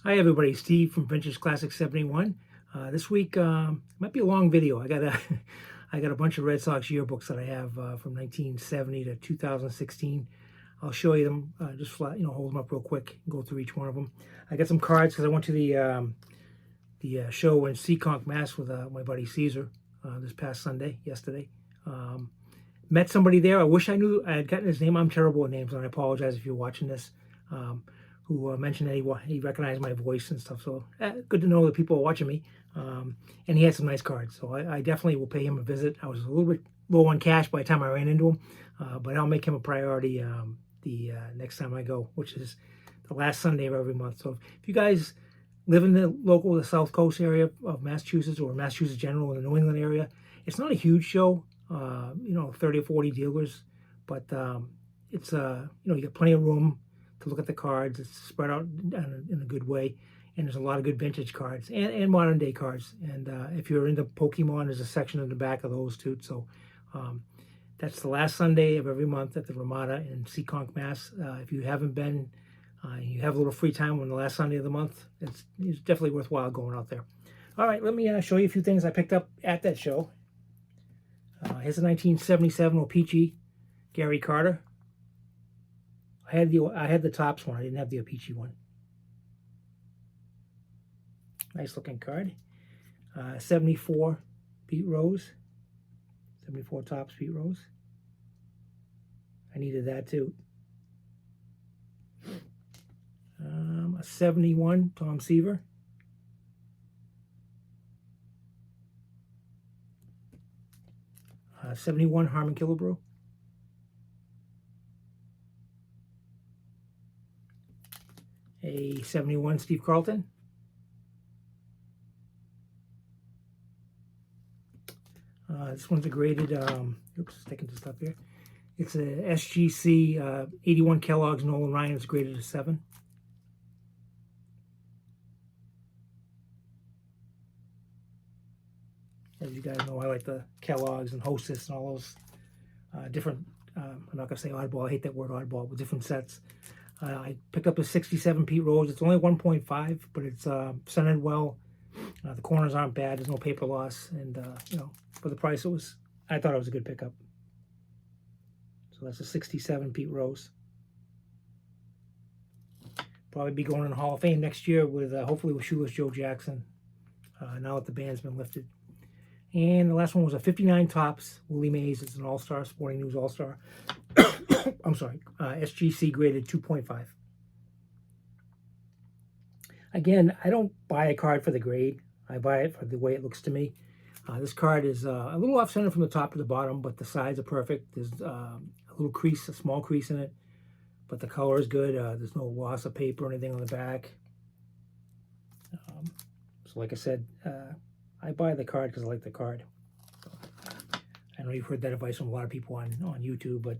Hi everybody, Steve from Vintage Classic 71. This week might be a long video. I got a I got a bunch of Red Sox yearbooks that I have from 1970 to 2016. I'll show you them. Just flat, hold them up real quick and go through each one of them. I got some cards because I went to the show in Seekonk, Mass. With my buddy Caesar this past yesterday. Met somebody there. I wish I knew I had gotten his name. I'm terrible at names, and I apologize if you're watching this. Who mentioned that he recognized my voice and stuff. So good to know that people are watching me. And he had some nice cards. So I definitely will pay him a visit. I was a little bit low on cash by the time I ran into him. But I'll make him a priority the next time I go, which is the last Sunday of every month. So if you guys live in the South Coast area of Massachusetts or Massachusetts general in the New England area, it's not a huge show, 30 or 40 dealers. But it's, you got plenty of room to look at the cards. It's spread out in a good way, and there's a lot of good vintage cards and modern day cards. And if you're into Pokemon, there's a section in the back of those too. So that's the last Sunday of every month at the Ramada in Seekonk, Mass. If you haven't been, you have a little free time on the last Sunday of the month, it's definitely worthwhile going out there. All right, let me show you a few things I picked up at that show. Here's a 1977 O-Pee-Chee Gary Carter. I had the Topps one. I didn't have the O-Pee-Chee one. Nice looking card. 74 Pete Rose. 74 Topps Pete Rose. I needed that too. A 71 Tom Seaver. A 71 Harmon Killebrew. A 71 Steve Carlton. This one's a graded, oops, sticking to stuff here. It's a SGC 81 Kellogg's Nolan Ryan. It's graded a 7. As you guys know, I like the Kellogg's and Hostess and all those different, I'm not going to say oddball, I hate that word oddball, but different sets. I picked up a 67 Pete Rose. It's only 1.5, but it's scented well. The corners aren't bad. There's no paper loss, and for the price, I thought it was a good pickup. So that's a 67 Pete Rose. Probably be going in the Hall of Fame next year with hopefully with Shoeless Joe Jackson. Now that the ban's been lifted. And the last one was a 59 Topps Willie Mays. It's an All-Star, Sporting News All-Star. I'm sorry, SGC graded 2.5. Again, I don't buy a card for the grade. I buy it for the way it looks to me. This card is a little off-center from the top to the bottom, but the sides are perfect. There's a little crease, a small crease in it, but the color is good. There's no loss of paper or anything on the back. So like I said, I buy the card because I like the card. So, I know you've heard that advice from a lot of people on YouTube, but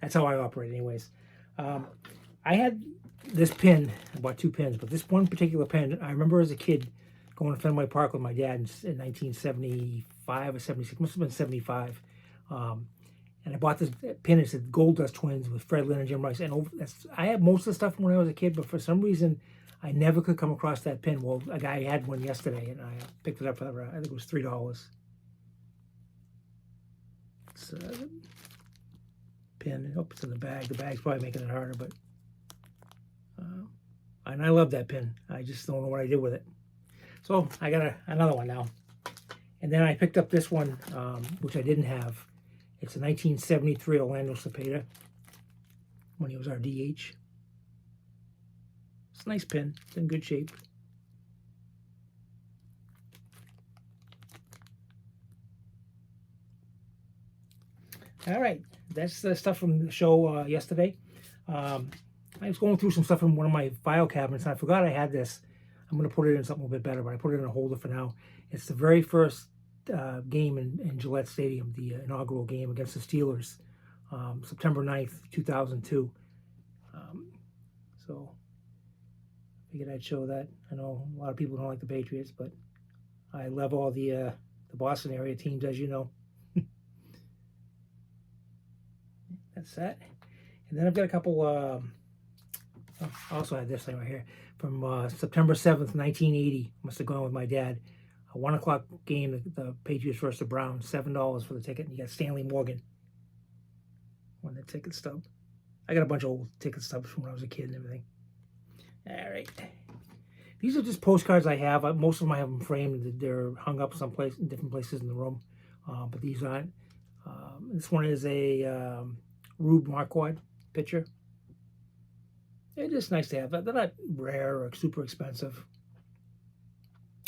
that's how I operate anyways. I had this pin. I bought 2 pins, but this one particular pin, I remember as a kid going to Fenway Park with my dad in 1975 or 76, must have been 75. And I bought this pin. It said Gold Dust Twins with Fred Lynn and Jim Rice. And I had most of the stuff when I was a kid, but for some reason, I never could come across that pin. Well, a guy had one yesterday, and I picked it up for, I think it was $3. It's pin. Oh, it's in the bag. The bag's probably making it harder, but and I love that pin. I just don't know what I did with it. So I got another one now. And then I picked up this one, which I didn't have. It's a 1973 Orlando Cepeda when he was our DH. It's a nice pin. It's in good shape. All right, that's the stuff from the show yesterday. I was going through some stuff from one of my file cabinets, and I forgot I had this. I'm going to put it in something a little bit better, but I put it in a holder for now. It's the very first game in Gillette Stadium, the inaugural game against the Steelers, September 9th, 2002. So I figured I'd show that. I know a lot of people don't like the Patriots, but I love all the Boston area teams, as you know. That's that. And then I've got a couple Oh, I also had this thing right here from September 7th, 1980. Must have gone with my dad. A 1 o'clock game, the Patriots versus the Browns. $7 for the ticket. And you got Stanley Morgan on the ticket stub. I got a bunch of old ticket stubs from when I was a kid and everything. All right. These are just postcards I have. Most of them I have them framed. They're hung up someplace in different places in the room. But these aren't. This one is a Rube Marquardt picture. They're just nice to have. They're not rare or super expensive.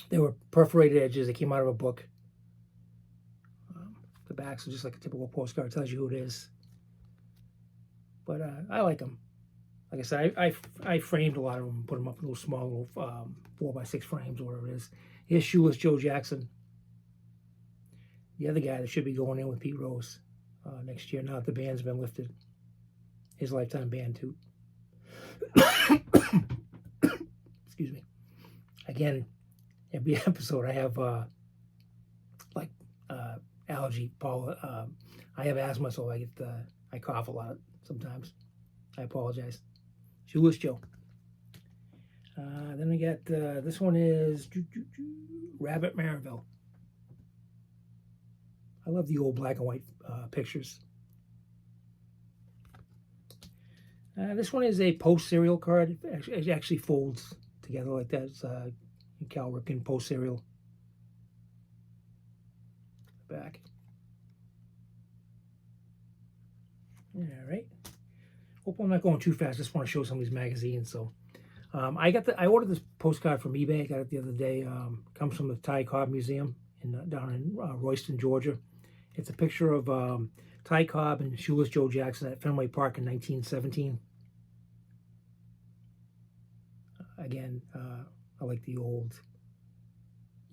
They were perforated edges. They came out of a book. The backs are just like a typical postcard. It tells you who it is. But I like them. Like I said, I framed a lot of them and put them up in little small 4x6 frames or whatever it is. Here's Shoeless Joe Jackson. The other guy that should be going in with Pete Rose next year. Now that the ban's been lifted. His lifetime ban too. Excuse me. Again, every episode I have allergy pollen. I have asthma, so I cough a lot sometimes. I apologize. Shoeless Joe. Then we got this one is Rabbit Marinville. I love the old black and white pictures. This one is a Post cereal card. It actually folds together like that. It's Cal Ripken Post cereal. Back. All right. Hope I'm not going too fast. Just want to show some of these magazines. So, I ordered this postcard from eBay. I got it the other day. Comes from the Ty Cobb Museum down in Royston, Georgia. It's a picture of Ty Cobb and Shoeless Joe Jackson at Fenway Park in 1917. Again, I like the old,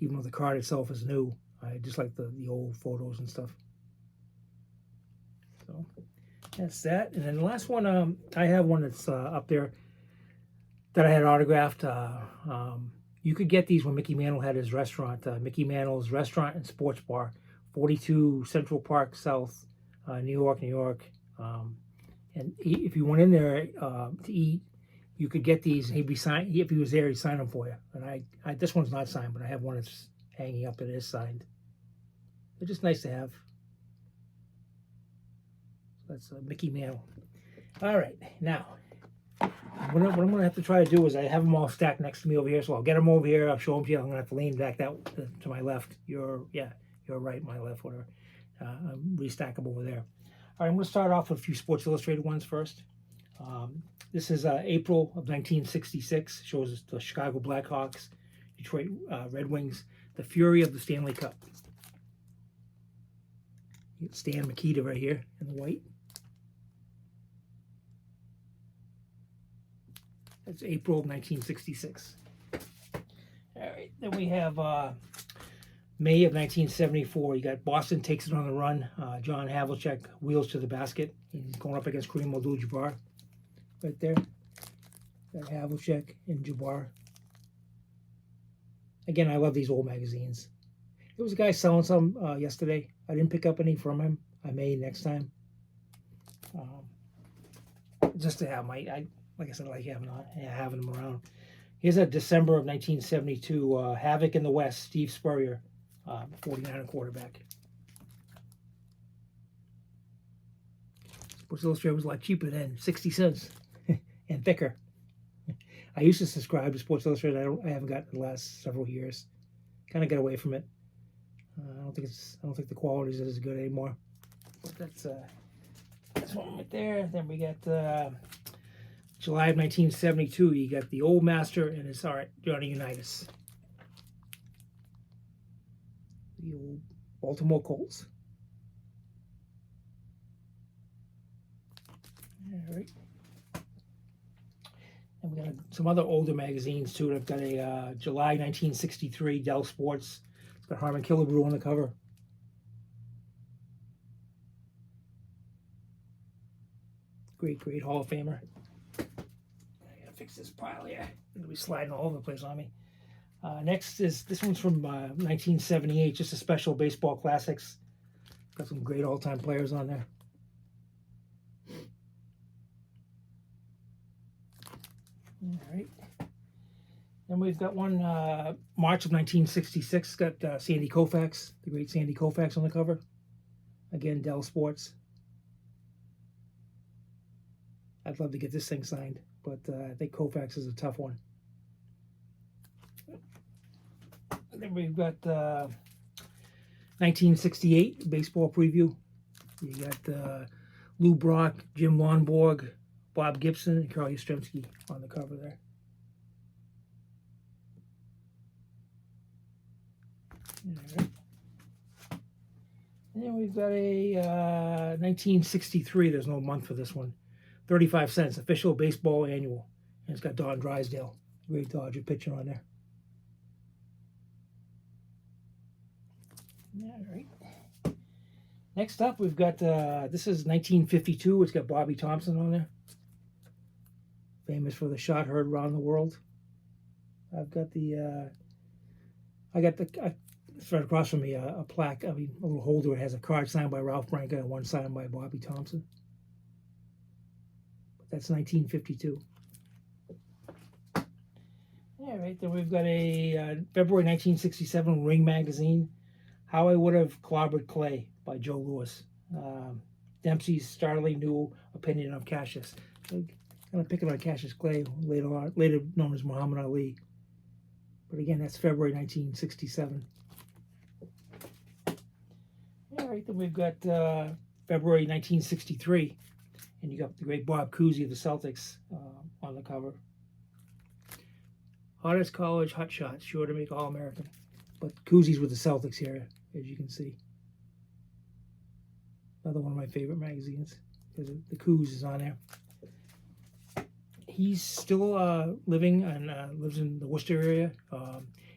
even though the card itself is new, I just like the old photos and stuff. So that's that. And then the last one, I have one that's up there that I had autographed. You could get these when Mickey Mantle had his restaurant, Mickey Mantle's Restaurant and Sports Bar, 42 Central Park South, New York, New York. And if you went in there to eat, you could get these. He'd be signed. If he was there, he'd sign them for you. And I this one's not signed, but I have one that's hanging up that is signed. They're just nice to have. So that's Mickey Mantle. All right, now what I'm going to have to try to do is I have them all stacked next to me over here. So I'll get them over here. I'll show them to you. I'm going to have to lean back that to my left. You're right, my left, whatever. Restack them over there. All right, I'm going to start off with a few Sports Illustrated ones first. This is April of 1966. Shows us the Chicago Blackhawks, Detroit Red Wings, the Fury of the Stanley Cup. Stan Mikita right here in the white. That's April of 1966. All right, then we have May of 1974. You got Boston takes it on the run. John Havlicek wheels to the basket. He's going up against Kareem Abdul-Jabbar. Right there. Got Havlicek and Jabbar. Again, I love these old magazines. There was a guy selling some yesterday. I didn't pick up any from him. I may next time. Just to have like I said, I like having them around. Here's a December of 1972. Havoc in the West. Steve Spurrier, 49 quarterback. Sports Illustrated was a lot cheaper then, 60 cents, and thicker. I used to subscribe to Sports Illustrated. I haven't gotten it the last several years. Kind of got away from it. I don't think the quality is as good anymore. But that's one right there. Then we got July of 1972. You got the Old Master and his art, Johnny Unitas. The old Baltimore Colts. All right. And we got some other older magazines too. I've got a July 1963 Dell Sports. It's got Harmon Killebrew on the cover. Great Hall of Famer. I gotta fix this pile here. It'll be sliding all over the place on me. Next is this one's from 1978, just a special baseball classics. Got some great all-time players on there. All right. Then we've got one March of 1966. Got Sandy Koufax, the great Sandy Koufax on the cover. Again, Dell Sports. I'd love to get this thing signed, but I think Koufax is a tough one. And then we've got 1968 baseball preview. You got Lou Brock, Jim Lonborg, Bob Gibson, and Carl Yastrzemski on the cover there. All right. And then we've got a 1963. There's no month for this one. 35 cents, official baseball annual. And it's got Don Drysdale, great Dodger pitcher on there. All right. Next up, we've got, this is 1952. It's got Bobby Thompson on there. Famous for the shot heard around the world. I've got the, it's right across from me, a plaque, a little holder. It has a card signed by Ralph Branca and one signed by Bobby Thompson. That's 1952. All right, then we've got a February 1967 Ring magazine, How I Would Have Clobbered Clay by Joe Louis. Dempsey's startling new opinion of Cassius. So, kind of picking on Cassius Clay, later known as Muhammad Ali. But again, that's February 1967. All right, then we've got February 1963. And you got the great Bob Cousy of the Celtics on the cover. Hottest college hot shots, sure to make All-American. But Cousy's with the Celtics here, as you can see. Another one of my favorite magazines, because the Coos is on there. He's still living and lives in the Worcester area.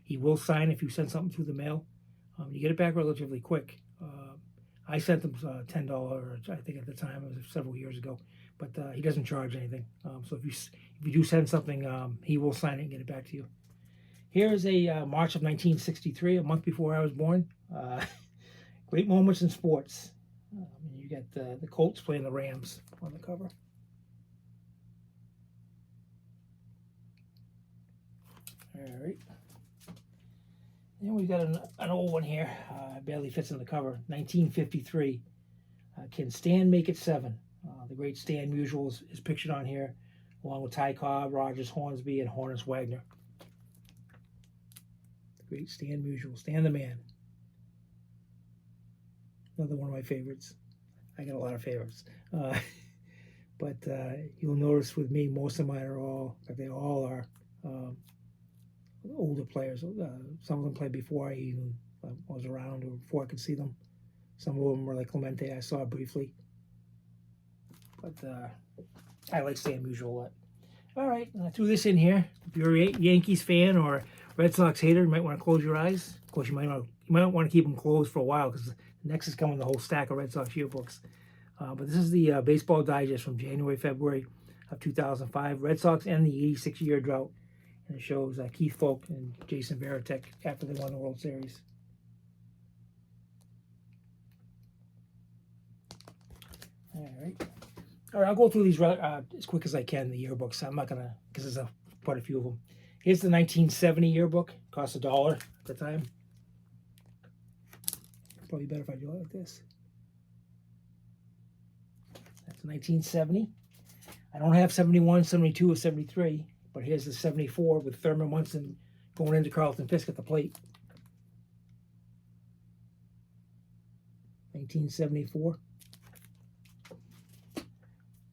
He will sign if you send something through the mail. You get it back relatively quick. I sent him $10, I think at the time, it was several years ago, but he doesn't charge anything. So if you do send something, he will sign it and get it back to you. Here is a March of 1963, a month before I was born. Great moments in sports. You got the Colts playing the Rams on the cover. All right. Then we've got an old one here. Barely fits in the cover. 1953. Can Stan make it 7? The great Stan Musial is pictured on here, along with Ty Cobb, Rogers Hornsby, and Horace Wagner. The great Stan Musial. Stan the Man. Another one of my favorites. I got a lot of favorites. But you'll notice with me, most of mine are all, they all are older players. Some of them played before I even was around, or before I could see them. Some of them were like Clemente, I saw briefly. But I like Stan Musial a lot. All right, I threw this in here. If you're a Yankees fan or Red Sox hater, you might want to close your eyes. Of course, you might want to keep them closed for a while, because next is coming the whole stack of Red Sox yearbooks. But this is the Baseball Digest from January, February of 2005. Red Sox end the 86-year drought. And it shows Keith Folk and Jason Varitek after they won the World Series. All right. All right, I'll go through these as quick as I can, the yearbooks. I'm not going to, because there's quite a few of them. Here's the 1970 yearbook. Cost $1 at the time. Probably better if I do it like this. That's 1970. I don't have 71, 72, or 73. But here's the 74 with Thurman Munson going into Carlton Fisk at the plate. 1974.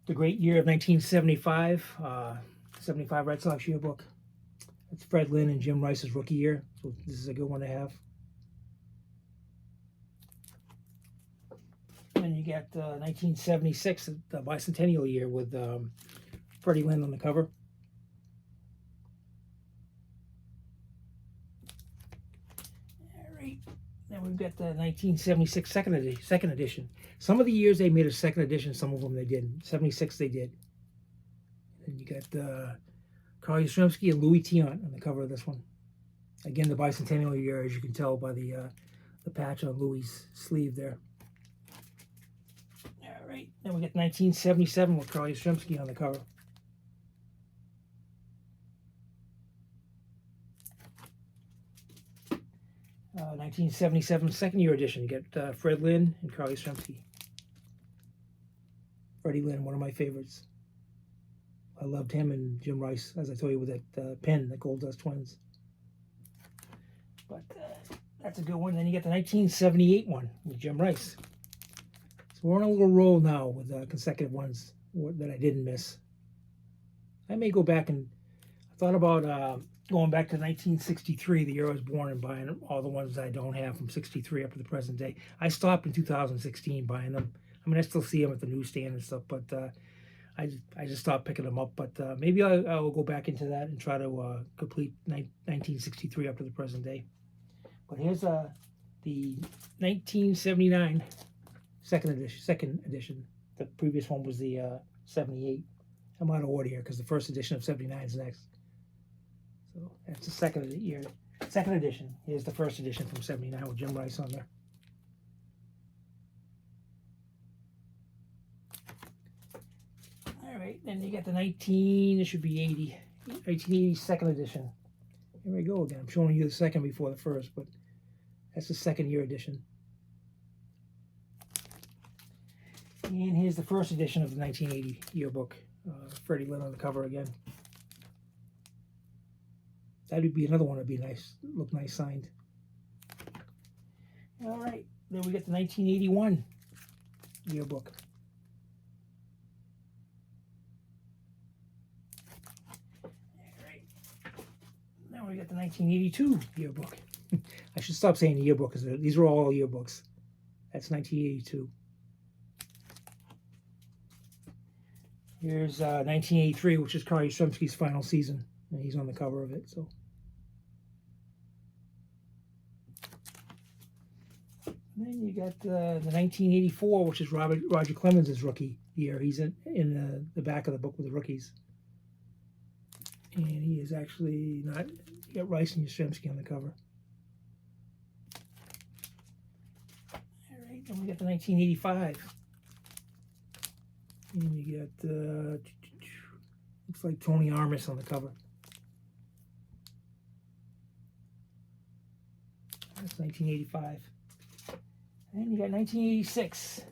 The great year of 1975. 75 Red Sox yearbook. It's Fred Lynn and Jim Rice's rookie year. So this is a good one to have. And you got 1976, the bicentennial year with Freddie Lynn on the cover. Then we've got the 1976 second edition. Some of the years they made a second edition, some of them they didn't. 76 they did. And you got Carl Yastrzemski and Louis Tiant on the cover of this one. Again, the bicentennial year, as you can tell by the patch on Louis' sleeve there. All right, then we got 1977 with Carl Yastrzemski on the cover. 1977 second year edition. You get Fred Lynn and Carly Yastrzemski. Freddie Lynn, one of my favorites. I loved him and Jim Rice, as I told you, with that pen, the Gold Dust Twins. But that's a good one. Then you get the 1978 one with Jim Rice. So we're on a little roll now with consecutive ones that I didn't miss. I may go back and I thought about going back to 1963, the year I was born, and buying all the ones that I don't have from 63 up to the present day. I stopped in 2016 buying them. I mean, I still see them at the newsstand and stuff, but I just stopped picking them up. But maybe I will go back into that and try to complete 1963 up to the present day. But here's the 1979 second edition. The previous one was the 78. I'm out of order here because the first edition of 79 is next. So that's the second edition. Here's the first edition from 79 with Jim Rice on there. All right, then you got the 1980 second edition. Here we go again. I'm showing you the second before the first, but that's the second year edition. And here's the first edition of the 1980 yearbook. Freddie Lynn on the cover again. That would be another one that'd be nice, look nice signed. All right, then we get the 1981 yearbook. All right, now we got the 1982 yearbook. I should stop saying yearbook because these are all yearbooks. That's 1982. Here's 1983, which is Carly Yastrzemski's final season, and he's on the cover of it. So, then you got the 1984, which is Roger Clemens' rookie year. He's in the back of the book with the rookies, and he is actually not. You got Rice and Yastrzemski on the cover. All right, then we got the 1985. And you got, looks like Tony Armis on the cover. That's 1985. And you got 1986.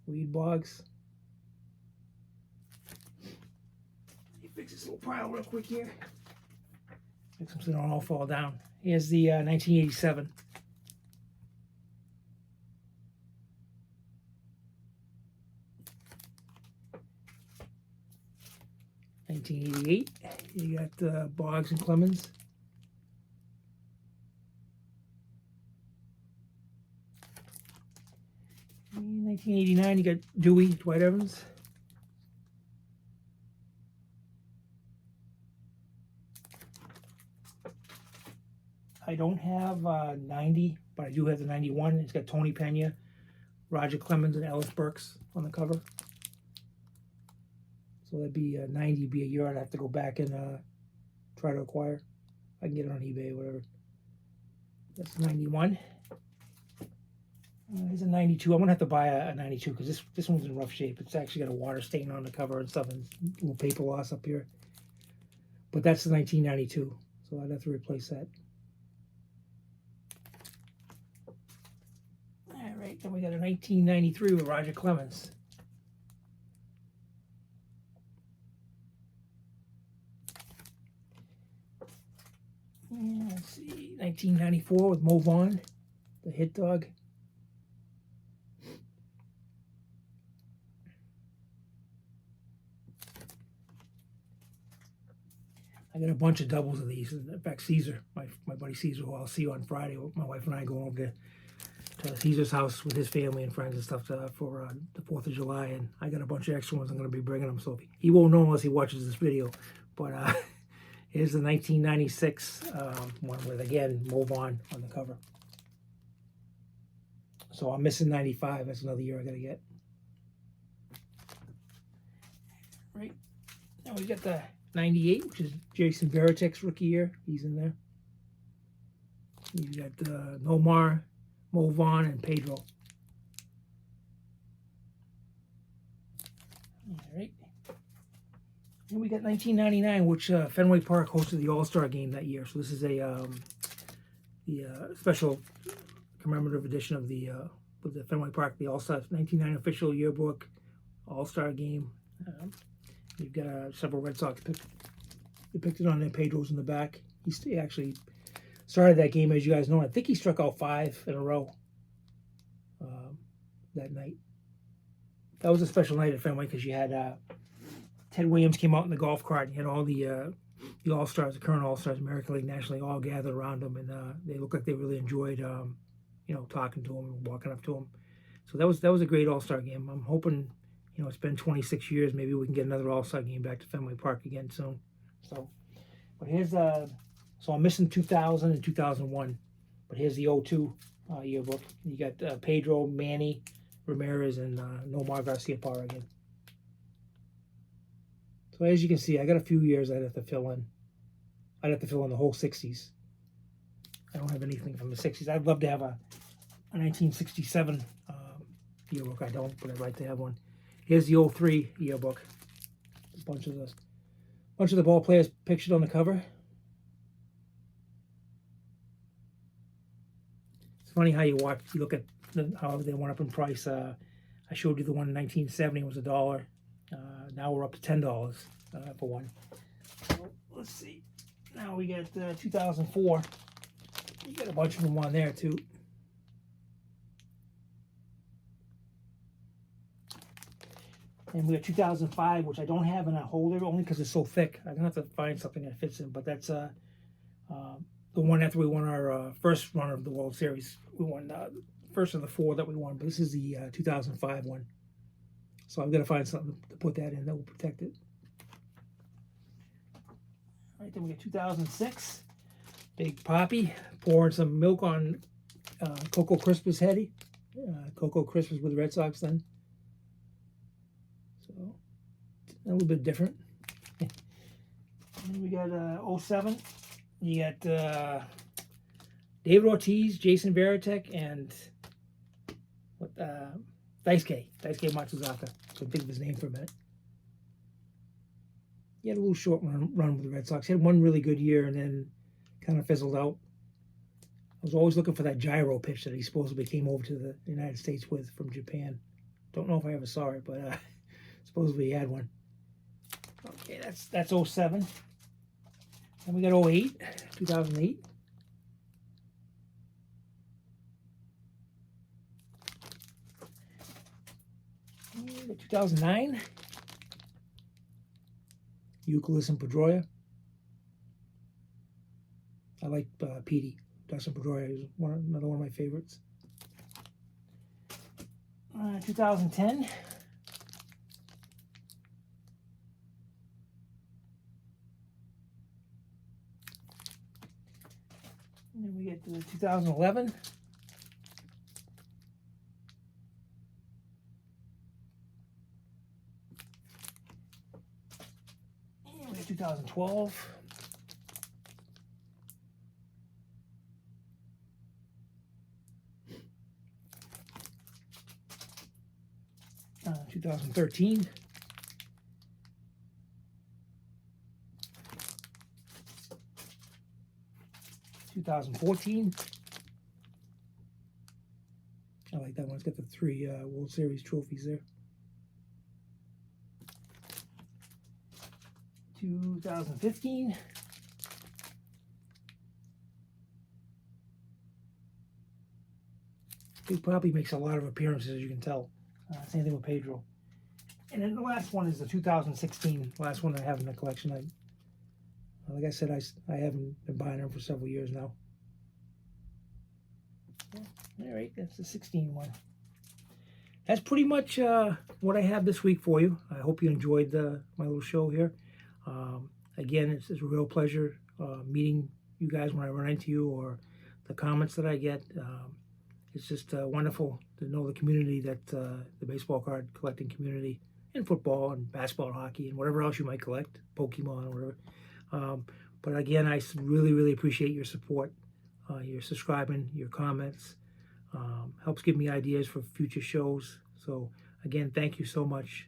Weed Boggs. Let me fix this little pile real quick here. Fix them so they don't all fall down. Here's the 1987. 1988, you got Boggs and Clemens. In 1989, you got Dewey, Dwight Evans. I don't have 90, but I do have the 91. It's got Tony Pena, Roger Clemens, and Ellis Burks on the cover. So that'd be 90 be a year I'd have to go back and try to acquire. I can get it on eBay or whatever. That's 91. Here's a 92. I'm gonna have to buy a 92 because this one's in rough shape. It's actually got a water stain on the cover and stuff, and a little paper loss up here. But that's the 1992, so I'd have to replace that. All right, then we got a 1993 with Roger Clemens. And let's see, 1994 with Mo Vaughn, the hit dog. I got a bunch of doubles of these. In fact, Caesar, my buddy Caesar, who I'll see you on Friday, my wife and I go over to Caesar's house with his family and friends and stuff for the 4th of July. And I got a bunch of extra ones I'm going to be bringing him. So he won't know unless he watches this video. But here's the 1996 one with, again, Mo Vaughn on the cover. So I'm missing 95. That's another year I got to get. Right. Now we got the 98, which is Jason Varitek's rookie year. He's in there. You got Nomar, Mo Vaughn, and Pedro. All right. And we got 1999, which Fenway Park hosted the All-Star game that year. So this is the special commemorative edition of the with the Fenway Park, the All-Star 1999 official yearbook All-Star game. You've got several Red Sox depicted on their Pedro's in the back. He actually started that game, as you guys know. I think he struck out 5 in a row that night. That was a special night at Fenway because you had Ted Williams came out in the golf cart. And you had all the All-Stars, the current All-Stars, American League, National League, all gathered around him, and they looked like they really enjoyed, talking to him and walking up to him. So that was a great All-Star game. I'm hoping, it's been 26 years. Maybe we can get another All-Star game back to Fenway Park again soon. So, but here's so I'm missing 2000 and 2001, but here's the 02 yearbook. You got Pedro, Manny Ramirez, and Nomar Garciaparra again. So as you can see, I got a few years I'd have to fill in. I'd have to fill in the whole 60s. I don't have anything from the 60s. I'd love to have a 1967 yearbook. I don't, but I'd like to have one. Here's the 03 yearbook. A bunch of the ball players pictured on the cover. It's funny how you look at how they went up in price. I showed you the one in 1970 was $1. Now we're up to $10 for one. So let's see. Now we got 2004. You got a bunch of them on there too. And we got 2005, which I don't have in a holder only because it's so thick. I'm gonna have to find something that fits in. But that's the one after we won our first run of the World Series. We won the first of the 4 that we won. But this is the 2005 one. So I'm gonna find something to put that in that will protect it. All right, then we got 2006. Big Poppy pouring some milk on Coco Crisp's head. Coco Crisp was with the Red Sox then. So a little bit different. And we got 07. You got David Ortiz, Jason Varitek, and Daisuke Matsuzaka. So think of his name for a minute. He had a little short run with the Red Sox. He had one really good year and then kind of fizzled out. I was always looking for that gyro pitch that he supposedly came over to the United States with from Japan. Don't know if I ever saw it, but supposedly he had one. Okay, that's 07. Then we got 08, 2008. And 2009. Euclid and Pedroia. I like Petey. Dustin Pedroia is another one of my favorites. 2010. And then we get to 2011. And we get 2012. 2013. 2014. I like that one. It's got the 3 World Series trophies there. 2015. He probably makes a lot of appearances, as you can tell. Same thing with Pedro. And then the last one is the 2016, last one I have in the collection. Like I said, I haven't been buying them for several years now. All right, that's the 16 one. That's pretty much what I have this week for you. I hope you enjoyed my little show here. Again, it's a real pleasure meeting you guys when I run into you or the comments that I get. It's just wonderful to know the community that the baseball card collecting community and football and basketball and hockey and whatever else you might collect, Pokemon or whatever. But again, I really, really appreciate your support, your subscribing, your comments. Helps give me ideas for future shows. So again, thank you so much.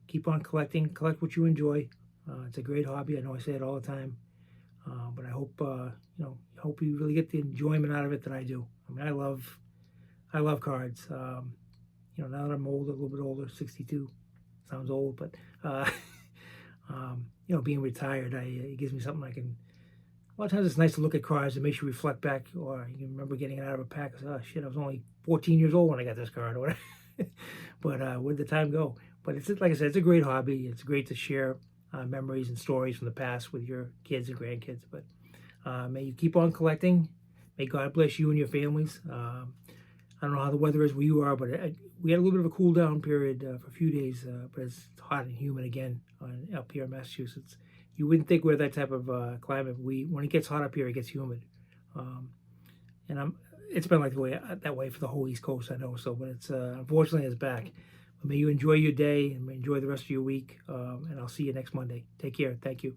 keep on collecting. Collect what you enjoy. It's a great hobby. I know I say it all the time, but I hope I hope you really get the enjoyment out of it that I do. I mean, I love cards. Now that I'm older, a little bit older, 62, sounds old, but being retired, it gives me something I can. A lot of times it's nice to look at cards. It makes you reflect back, or you can remember getting it out of a pack. Oh shit, I was only 14 years old when I got this card, or whatever. But where'd the time go? But it's, like I said, it's a great hobby. It's great to share memories and stories from the past with your kids and grandkids. But may you keep on collecting. May God bless you and your families. I don't know how the weather is where you are, but we had a little bit of a cool down period for a few days, but it's hot and humid again up here in Massachusetts. You wouldn't think we're that type of climate. When it gets hot up here, it gets humid, and it's been like that way for the whole East Coast, I know. So, but it's unfortunately it's back. But may you enjoy your day and enjoy the rest of your week, and I'll see you next Monday. Take care. Thank you.